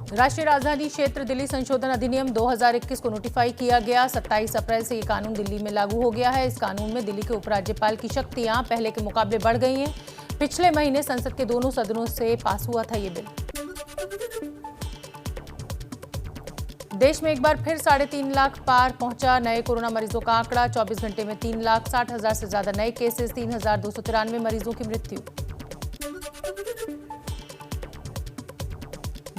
राष्ट्रीय राजधानी क्षेत्र दिल्ली संशोधन अधिनियम 2021 को नोटिफाई किया गया। 27 अप्रैल से ये कानून दिल्ली में लागू हो गया है। इस कानून में दिल्ली के उपराज्यपाल की शक्तियां पहले के मुकाबले बढ़ गई हैं। पिछले महीने संसद के दोनों सदनों से पास हुआ था ये बिल। देश में एक बार फिर 3.5 लाख पार पहुंचा नए कोरोना मरीजों का आंकड़ा। 24 घंटे में 3,60,000 से ज्यादा नए केसेस, 3,293 मरीजों की मृत्यु।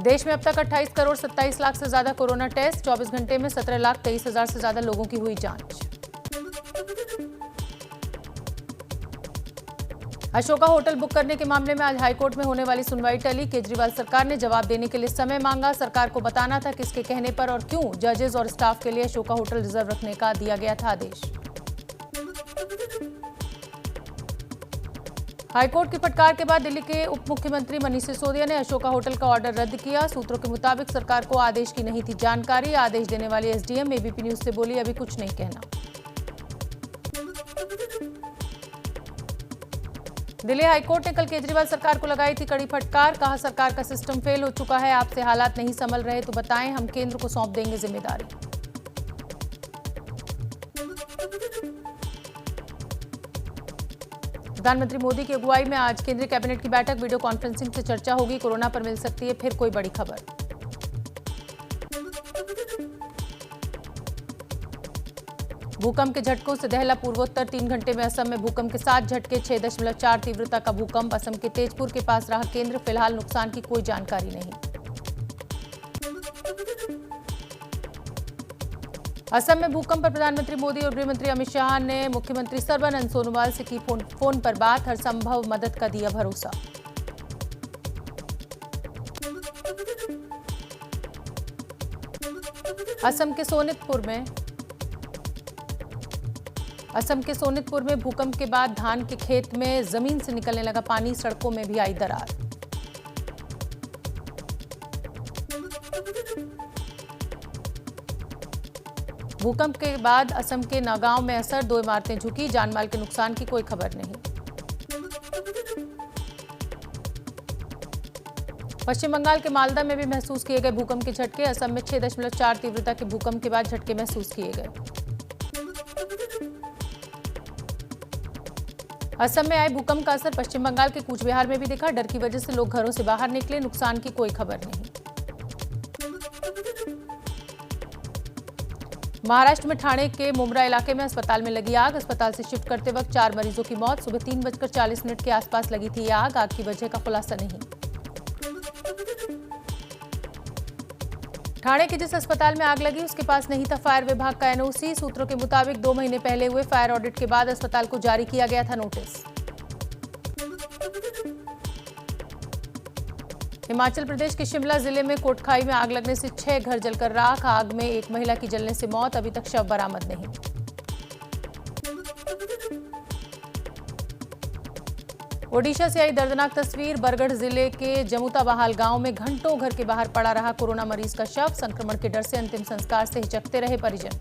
देश में अब तक 28 करोड़ 27 लाख से ज्यादा कोरोना टेस्ट। 24 घंटे में 17,23,000 से ज्यादा लोगों की हुई जांच। अशोका होटल बुक करने के मामले में आज हाईकोर्ट में होने वाली सुनवाई टली। केजरीवाल सरकार ने जवाब देने के लिए समय मांगा। सरकार को बताना था किसके कहने पर और क्यों जजेस और स्टाफ के लिए अशोका होटल रिजर्व रखने का दिया गया था आदेश। हाईकोर्ट की फटकार के बाद दिल्ली के उप मुख्यमंत्री मनीष सिसोदिया ने अशोका होटल का ऑर्डर रद्द किया। सूत्रों के मुताबिक सरकार को आदेश की नहीं थी जानकारी। आदेश देने वाली एसडीएम एबीपी न्यूज से बोली, अभी कुछ नहीं कहना। दिल्ली हाईकोर्ट ने कल केजरीवाल सरकार को लगाई थी कड़ी फटकार। कहा, सरकार का सिस्टम फेल हो चुका है। आपसे हालात नहीं संभल रहे तो बताएं, हम केंद्र को सौंप देंगे जिम्मेदारी। प्रधानमंत्री मोदी की अगुवाई में आज केंद्रीय कैबिनेट की बैठक। वीडियो कॉन्फ्रेंसिंग से चर्चा होगी। कोरोना पर मिल सकती है फिर कोई बड़ी खबर। भूकंप के झटकों से दहला पूर्वोत्तर। 3 घंटे में असम में भूकंप के 7 झटके। 6.4 तीव्रता का भूकंप। असम के तेजपुर के पास रहा केंद्र। फिलहाल नुकसान की कोई जानकारी नहीं। असम में भूकंप पर प्रधानमंत्री मोदी और गृहमंत्री अमित शाह ने मुख्यमंत्री सर्बानंद सोनोवाल से की फोन पर बात। हर संभव मदद का दिया भरोसा। असम के सोनितपुर में भूकंप के बाद धान के खेत में जमीन से निकलने लगा पानी। सड़कों में भी आई दरार। भूकंप के बाद असम के नागांव में असर। 2 इमारतें झुकी। जानमाल के नुकसान की कोई खबर नहीं। पश्चिम बंगाल के मालदा में भी महसूस किए गए भूकंप के झटके। असम में 6.4 तीव्रता के भूकंप के बाद झटके महसूस किए गए। असम में आए भूकंप का असर पश्चिम बंगाल के कूच बिहार में भी दिखा। डर की वजह से लोग घरों से बाहर निकले। नुकसान की कोई खबर नहीं। महाराष्ट्र में ठाणे के मुमरा इलाके में अस्पताल में लगी आग। अस्पताल से शिफ्ट करते वक्त 4 मरीजों की मौत। सुबह 3:40 के आसपास लगी थी आग। आग की वजह का खुलासा नहीं। ठाणे के जिस अस्पताल में आग लगी उसके पास नहीं था फायर विभाग का एनओसी। सूत्रों के मुताबिक 2 महीने पहले हुए फायर ऑडिट के बाद अस्पताल को जारी किया गया था नोटिस। हिमाचल प्रदेश के शिमला जिले में कोटखाई में आग लगने से 6 घर जलकर राख। आग में एक महिला की जलने से मौत। अभी तक शव बरामद नहीं। ओडिशा से आई दर्दनाक तस्वीर। बरगढ़ जिले के जमुताबहाल गांव में घंटों घर के बाहर पड़ा रहा कोरोना मरीज का शव। संक्रमण के डर से अंतिम संस्कार से हिचकते रहे परिजन।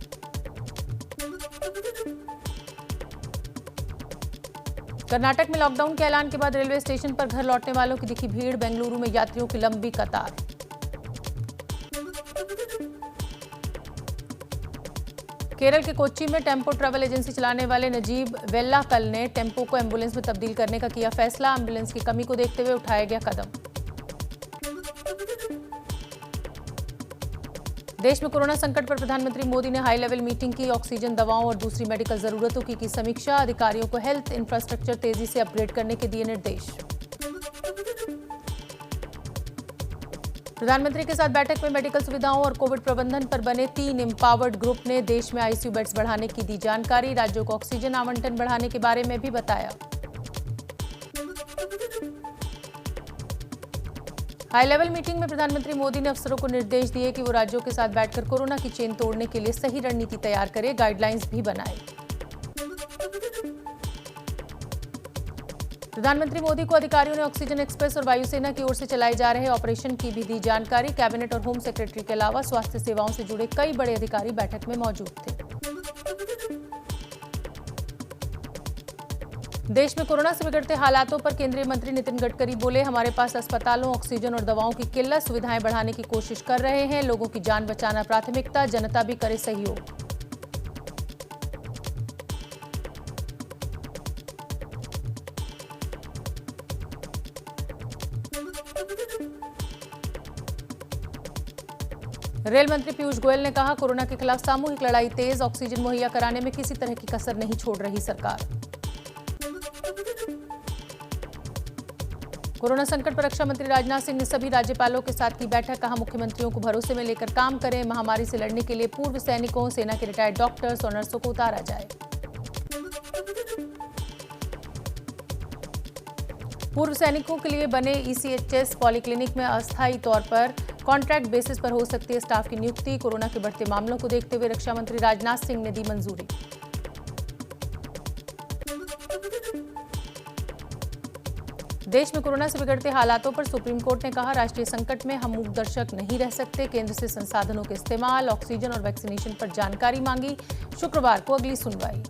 कर्नाटक में लॉकडाउन के ऐलान के बाद रेलवे स्टेशन पर घर लौटने वालों की दिखी भीड़। बेंगलुरु में यात्रियों की लंबी कतार। केरल के कोच्चि में टेम्पो ट्रैवल एजेंसी चलाने वाले नजीब वेल्लाकल ने टेम्पो को एम्बुलेंस में तब्दील करने का किया फैसला। एम्बुलेंस की कमी को देखते हुए उठाया गया कदम। देश में कोरोना संकट पर प्रधानमंत्री मोदी ने हाई लेवल मीटिंग की। ऑक्सीजन, दवाओं और दूसरी मेडिकल जरूरतों की समीक्षा। अधिकारियों को हेल्थ इंफ्रास्ट्रक्चर तेजी से अपग्रेड करने के दिए निर्देश। प्रधानमंत्री के साथ बैठक में मेडिकल सुविधाओं और कोविड प्रबंधन पर बने 3 एम्पावर्ड ग्रुप ने देश में आईसीयू बेड्स बढ़ाने की दी जानकारी। राज्यों को ऑक्सीजन आवंटन बढ़ाने के बारे में भी बताया। हाई लेवल मीटिंग में प्रधानमंत्री मोदी ने अफसरों को निर्देश दिए कि वो राज्यों के साथ बैठकर कोरोना की चेन तोड़ने के लिए सही रणनीति तैयार करे, गाइडलाइंस भी बनाए। प्रधानमंत्री मोदी को अधिकारियों ने ऑक्सीजन एक्सप्रेस और वायुसेना की ओर से चलाए जा रहे ऑपरेशन की भी दी जानकारी। कैबिनेट और होम सेक्रेटरी के अलावा स्वास्थ्य सेवाओं से जुड़े कई बड़े अधिकारी बैठक में मौजूद थे। देश में कोरोना से बिगड़ते हालातों पर केंद्रीय मंत्री नितिन गडकरी बोले, हमारे पास अस्पतालों, ऑक्सीजन और दवाओं की किल्लत, सुविधाएं बढ़ाने की कोशिश कर रहे हैं। लोगों की जान बचाना प्राथमिकता, जनता भी करे सहयोग। रेल मंत्री पीयूष गोयल ने कहा, कोरोना के खिलाफ सामूहिक लड़ाई तेज, ऑक्सीजन मुहैया कराने में किसी तरह की कसर नहीं छोड़ रही सरकार। कोरोना संकट पर रक्षा मंत्री राजनाथ सिंह ने सभी राज्यपालों के साथ की बैठक, कहा मुख्यमंत्रियों को भरोसे में लेकर काम करें, महामारी से लड़ने के लिए पूर्व सैनिकों, सेना के रिटायर्ड डॉक्टर्स और नर्सों को उतारा जाए। पूर्व सैनिकों के लिए बने ईसीएचएस पॉलीक्लिनिक में अस्थायी तौर पर कॉन्ट्रैक्ट बेसिस पर हो सकती है स्टाफ की नियुक्ति, कोरोना के बढ़ते मामलों को देखते हुए रक्षा मंत्री राजनाथ सिंह ने दी मंजूरी। देश में कोरोना से बिगड़ते हालातों पर सुप्रीम कोर्ट ने कहा, राष्ट्रीय संकट में हम मूकदर्शक नहीं रह सकते, केंद्र से संसाधनों के इस्तेमाल, ऑक्सीजन और वैक्सीनेशन पर जानकारी मांगी, शुक्रवार को अगली सुनवाई।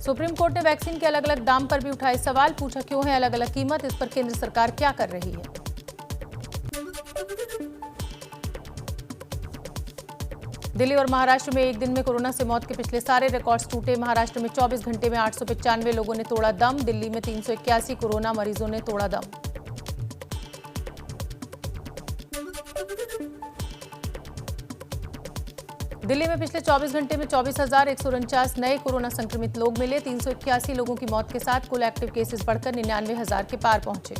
सुप्रीम कोर्ट ने वैक्सीन के अलग अलग दाम पर भी उठाए सवाल, पूछा क्यों है अलग अलग कीमत, इस पर केंद्र सरकार क्या कर रही है। दिल्ली और महाराष्ट्र में एक दिन में कोरोना से मौत के पिछले सारे रिकॉर्ड्स टूटे, महाराष्ट्र में 24 घंटे में 895 लोगों ने तोड़ा दम, दिल्ली में 381 कोरोना मरीजों ने तोड़ा दम। दिल्ली में पिछले 24 घंटे में 24,149 नए कोरोना संक्रमित लोग मिले, 381 लोगों की मौत के साथ कुल एक्टिव केसेस बढ़कर 99,000 के पार पहुंचे।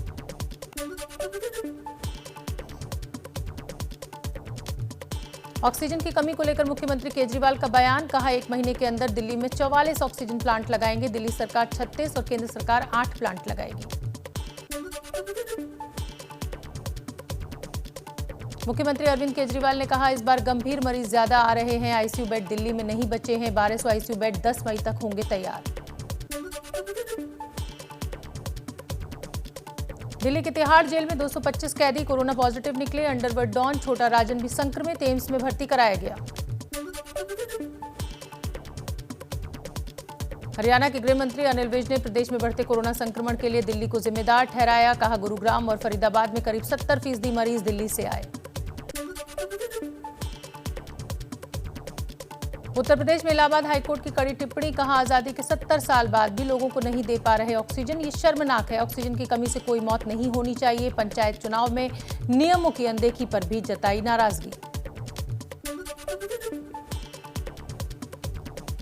ऑक्सीजन की कमी को लेकर मुख्यमंत्री केजरीवाल का बयान, कहा 1 महीने के अंदर दिल्ली में 44 ऑक्सीजन प्लांट लगाएंगे, दिल्ली सरकार 36 और केंद्र सरकार 8 प्लांट लगाएगी। मुख्यमंत्री अरविंद केजरीवाल ने कहा, इस बार गंभीर मरीज ज्यादा आ रहे हैं, आईसीयू बेड दिल्ली में नहीं बचे हैं, 1200 आईसीयू बेड 10 मई तक होंगे तैयार। दिल्ली के तिहाड़ जेल में 225 कैदी कोरोना पॉजिटिव निकले, अंडरवर्ल्ड डॉन छोटा राजन भी संक्रमित, एम्स में भर्ती कराया गया। हरियाणा के गृह मंत्री अनिल विज ने प्रदेश में बढ़ते कोरोना संक्रमण के लिए दिल्ली को जिम्मेदार ठहराया, कहा गुरुग्राम और फरीदाबाद में करीब 70% मरीज दिल्ली से आए। उत्तर प्रदेश में इलाहाबाद हाईकोर्ट की कड़ी टिप्पणी, कहा आजादी के 70 साल बाद भी लोगों को नहीं दे पा रहे ऑक्सीजन, ये शर्मनाक है, ऑक्सीजन की कमी से कोई मौत नहीं होनी चाहिए। पंचायत चुनाव में नियमों की अनदेखी पर भी जताई नाराजगी।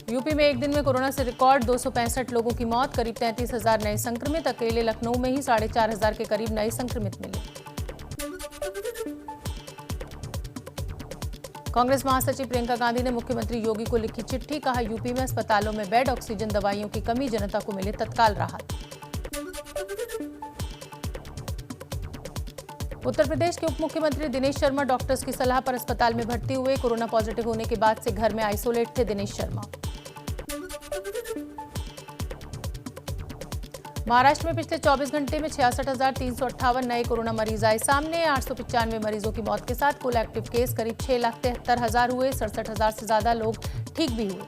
यूपी में एक दिन में कोरोना से रिकॉर्ड 265 लोगों की मौत, करीब 33,000 नए संक्रमित, अकेले लखनऊ में ही 4,500 के करीब नए संक्रमित मिले। कांग्रेस महासचिव प्रियंका गांधी ने मुख्यमंत्री योगी को लिखी चिट्ठी, कहा यूपी में अस्पतालों में बेड, ऑक्सीजन, दवाइयों की कमी, जनता को मिले तत्काल राहत। उत्तर प्रदेश के उप मुख्यमंत्री दिनेश शर्मा डॉक्टर्स की सलाह पर अस्पताल में भर्ती हुए, कोरोना पॉजिटिव होने के बाद से घर में आइसोलेट थे दिनेश शर्मा। महाराष्ट्र में पिछले 24 घंटे में 66,358 नए कोरोना मरीज आए सामने, 895 मरीजों की मौत के साथ कुल एक्टिव केस करीब 6,73,000 हुए, 67,000 से ज्यादा लोग ठीक भी हुए।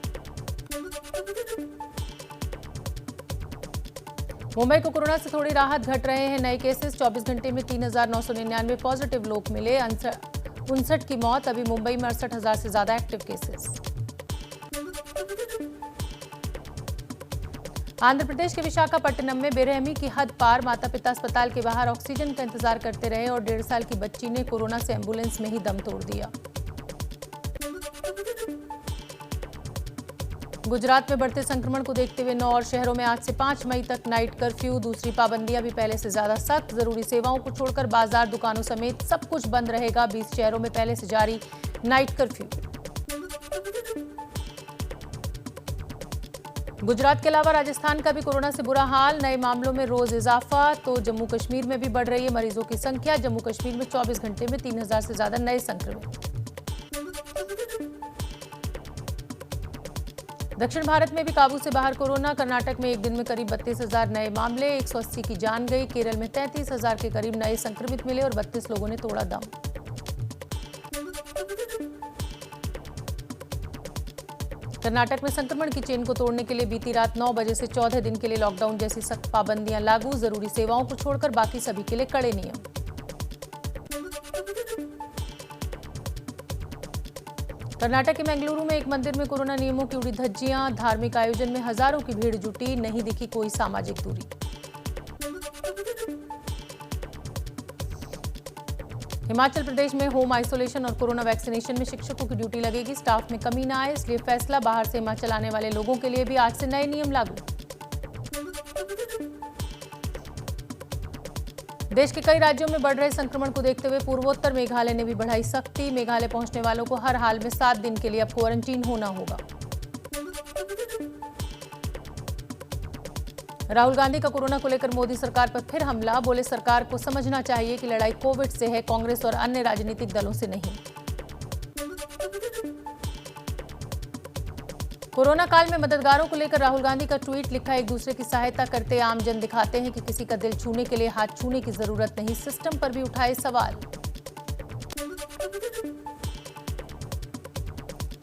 मुंबई को कोरोना से थोड़ी राहत, घट रहे हैं नए केसेस, 24 घंटे में 3,999 पॉजिटिव लोग मिले, 59 की मौत, अभी मुंबई में 68,000 से ज्यादा एक्टिव केसेस। आंध्र प्रदेश के विशाखापट्टनम में बेरहमी की हद पार, माता पिता अस्पताल के बाहर ऑक्सीजन का इंतजार करते रहे और 1.5 साल की बच्ची ने कोरोना से एम्बुलेंस में ही दम तोड़ दिया। गुजरात में बढ़ते संक्रमण को देखते हुए 9 और शहरों में आज से 5 मई तक नाइट कर्फ्यू, दूसरी पाबंदियां भी पहले से ज्यादा सख्त, जरूरी सेवाओं को छोड़कर बाजार, दुकानों समेत सब कुछ बंद रहेगा, 20 शहरों में पहले से जारी नाइट कर्फ्यू। गुजरात के अलावा राजस्थान का भी कोरोना से बुरा हाल, नए मामलों में रोज इजाफा, तो जम्मू कश्मीर में भी बढ़ रही है मरीजों की संख्या, जम्मू कश्मीर में 24 घंटे में 3,000 से ज्यादा नए संक्रमित। दक्षिण भारत में भी काबू से बाहर कोरोना, कर्नाटक में एक दिन में करीब 32,000 नए मामले, 180 की जान गई, केरल में 33,000 के करीब नए संक्रमित मिले और 32 लोगों ने तोड़ा दम। कर्नाटक में संक्रमण की चेन को तोड़ने के लिए बीती रात 9 बजे से 14 दिन के लिए लॉकडाउन जैसी सख्त पाबंदियां लागू, जरूरी सेवाओं को छोड़कर बाकी सभी के लिए कड़े नियम। कर्नाटक के मंगलुरु में एक मंदिर में कोरोना नियमों की उड़ी धज्जियां, धार्मिक आयोजन में हजारों की भीड़ जुटी, नहीं दिखी कोई सामाजिक दूरी। हिमाचल प्रदेश में होम आइसोलेशन और कोरोना वैक्सीनेशन में शिक्षकों की ड्यूटी लगेगी, स्टाफ में कमी न आए इसलिए फैसला, बाहर से हिमाचल आने वाले लोगों के लिए भी आज से नए नियम लागू। देश के कई राज्यों में बढ़ रहे संक्रमण को देखते हुए पूर्वोत्तर मेघालय ने भी बढ़ाई सख्ती, मेघालय पहुंचने वालों को हर हाल में 7 दिन के लिए अब क्वारंटीन होना होगा। राहुल गांधी का कोरोना को लेकर मोदी सरकार पर फिर हमला, बोले सरकार को समझना चाहिए कि लड़ाई कोविड से है, कांग्रेस और अन्य राजनीतिक दलों से नहीं। कोरोना काल में मददगारों को लेकर राहुल गांधी का ट्वीट, लिखा एक दूसरे की सहायता करते आमजन दिखाते हैं कि किसी का दिल छूने के लिए हाथ छूने की जरूरत नहीं, सिस्टम पर भी उठाए सवाल।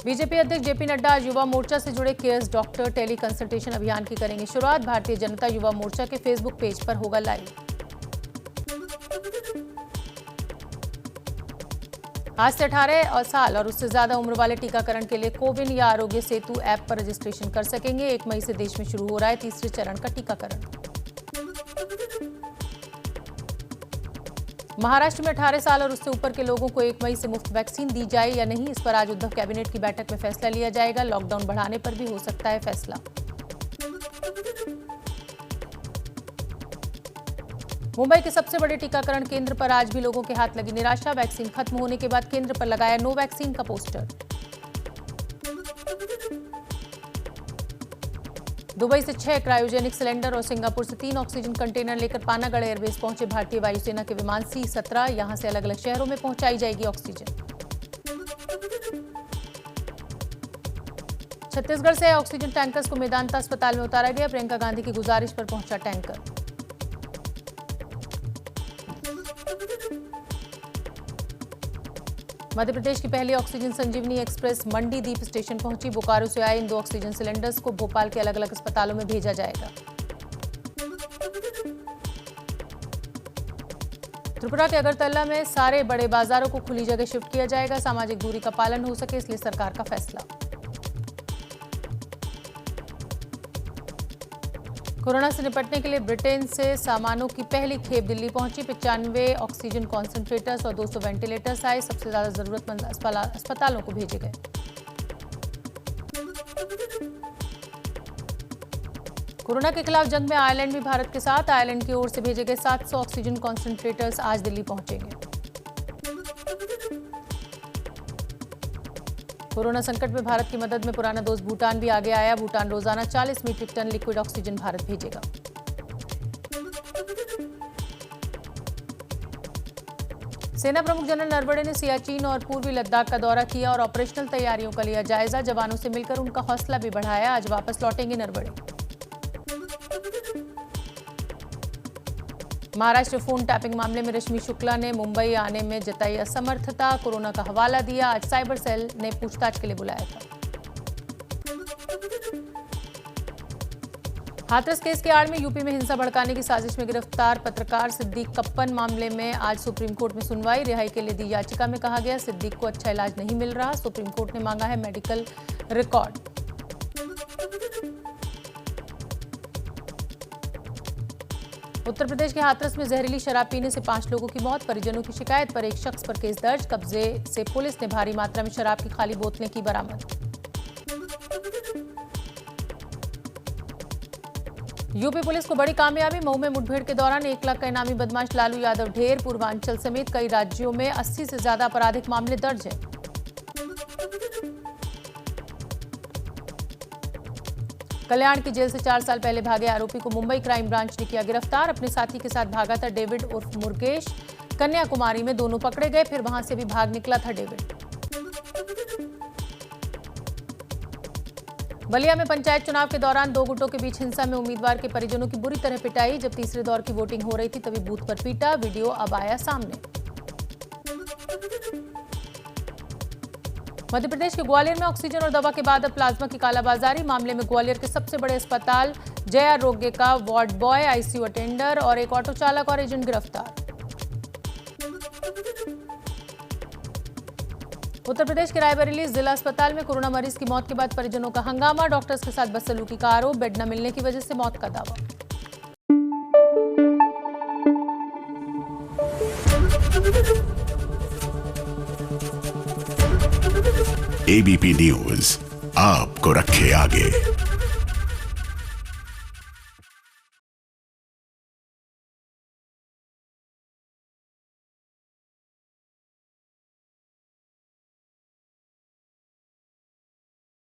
बीजेपी अध्यक्ष जेपी नड्डा आज युवा मोर्चा से जुड़े केयर्स डॉक्टर टेली कंसल्टेशन अभियान की करेंगे शुरुआत, भारतीय जनता युवा मोर्चा के फेसबुक पेज पर होगा लाइव। आज से 18 साल और उससे ज्यादा उम्र वाले टीकाकरण के लिए कोविन या आरोग्य सेतु ऐप पर रजिस्ट्रेशन कर सकेंगे। 1 मई से देश में शुरू हो रहा है तीसरे चरण का टीकाकरण। महाराष्ट्र में 18 साल और उससे ऊपर के लोगों को 1 मई से मुफ्त वैक्सीन दी जाए या नहीं, इस पर आज उद्धव कैबिनेट की बैठक में फैसला लिया जाएगा। लॉकडाउन बढ़ाने पर भी हो सकता है फैसला। मुंबई के सबसे बड़े टीकाकरण केंद्र पर आज भी लोगों के हाथ लगी निराशा, वैक्सीन खत्म होने के बाद केंद्र पर लगाया नो वैक्सीन का पोस्टर। दुबई से 6 क्रायोजेनिक सिलेंडर और सिंगापुर से 3 ऑक्सीजन कंटेनर लेकर पानागढ़ एयरबेस पहुंचे भारतीय वायुसेना के विमान C-17, यहां से अलग अलग शहरों में पहुंचाई जाएगी ऑक्सीजन। छत्तीसगढ़ से ऑक्सीजन टैंकर्स को मेदांता अस्पताल में उतारा गया, प्रियंका गांधी की गुजारिश पर पहुंचा टैंकर। मध्य प्रदेश की पहली ऑक्सीजन संजीवनी एक्सप्रेस मंडीदीप स्टेशन पहुंची, बोकारो से आए इन 2 ऑक्सीजन सिलेंडर्स को भोपाल के अलग अलग अस्पतालों में भेजा जाएगा। त्रिपुरा के अगरतला में सारे बड़े बाजारों को खुली जगह शिफ्ट किया जाएगा, सामाजिक दूरी का पालन हो सके इसलिए सरकार का फैसला। कोरोना से निपटने के लिए ब्रिटेन से सामानों की पहली खेप दिल्ली पहुंची, 95 ऑक्सीजन कॉन्सेंट्रेटर्स और 200 वेंटिलेटर्स आए, सबसे ज्यादा जरूरतमंद अस्पतालों को भेजे गए। कोरोना के खिलाफ जंग में आयरलैंड भी भारत के साथ, आयरलैंड की ओर से भेजे गए 700 ऑक्सीजन कॉन्सेंट्रेटर्स आज दिल्ली पहुंचेंगे। कोरोना संकट में भारत की मदद में पुराना दोस्त भूटान भी आगे आया, भूटान रोजाना 40 metric tonne liquid oxygen Bharat भेजेगा। सेना प्रमुख जनरल नरवणे ने सियाचिन और पूर्वी लद्दाख का दौरा किया और ऑपरेशनल तैयारियों का लिया जायजा, जवानों से मिलकर उनका हौसला भी बढ़ाया, आज वापस लौटेंगे नरवणे। महाराष्ट्र फोन टैपिंग मामले में रश्मि शुक्ला ने मुंबई आने में जताई असमर्थता, कोरोना का हवाला दिया, आज साइबर सेल ने पूछताछ के लिए बुलाया था। हाथरस केस के आड़ में यूपी में हिंसा भड़काने की साजिश में गिरफ्तार पत्रकार सिद्दीक कप्पन मामले में आज सुप्रीम कोर्ट में सुनवाई, रिहाई के लिए दी याचिका में कहा गया सिद्दीक को अच्छा इलाज नहीं मिल रहा, सुप्रीम कोर्ट ने मांगा है मेडिकल रिकॉर्ड। उत्तर प्रदेश के हाथरस में जहरीली शराब पीने से 5 लोगों की मौत, परिजनों की शिकायत पर एक शख्स पर केस दर्ज, कब्जे से पुलिस ने भारी मात्रा में शराब की खाली बोतलें की बरामद। यूपी पुलिस को बड़ी कामयाबी, मऊ में मुठभेड़ के दौरान 1 लाख का इनामी बदमाश लालू यादव ढेर, पूर्वांचल समेत कई राज्यों में 80 से ज्यादा आपराधिक मामले दर्ज हैं। कल्याण की जेल से 4 साल पहले भागे आरोपी को मुंबई क्राइम ब्रांच ने किया गिरफ्तार, अपने साथी के साथ भागा था डेविड उर्फ मुर्गेश, कन्याकुमारी में दोनों पकड़े गए, फिर वहां से भी भाग निकला था डेविड। बलिया में पंचायत चुनाव के दौरान 2 गुटों के बीच हिंसा में उम्मीदवार के परिजनों की बुरी तरह पिटाई, जब तीसरे दौर की वोटिंग हो रही थी तभी बूथ पर पीटा, वीडियो अब आया सामने। मध्य प्रदेश के ग्वालियर में ऑक्सीजन और दवा के बाद अब प्लाज्मा की कालाबाजारी। मामले में ग्वालियर के सबसे बड़े अस्पताल जयारोग्य का वार्ड बॉय, आईसीयू अटेंडर और एक ऑटो चालक और एजेंट गिरफ्तार। उत्तर प्रदेश के रायबरेली जिला अस्पताल में कोरोना मरीज की मौत के बाद परिजनों का हंगामा। डॉक्टर्स के साथ बदसलूकी का आरोप, बेड न मिलने की वजह से मौत का दावा। एबीपी न्यूज आपको रखे आगे।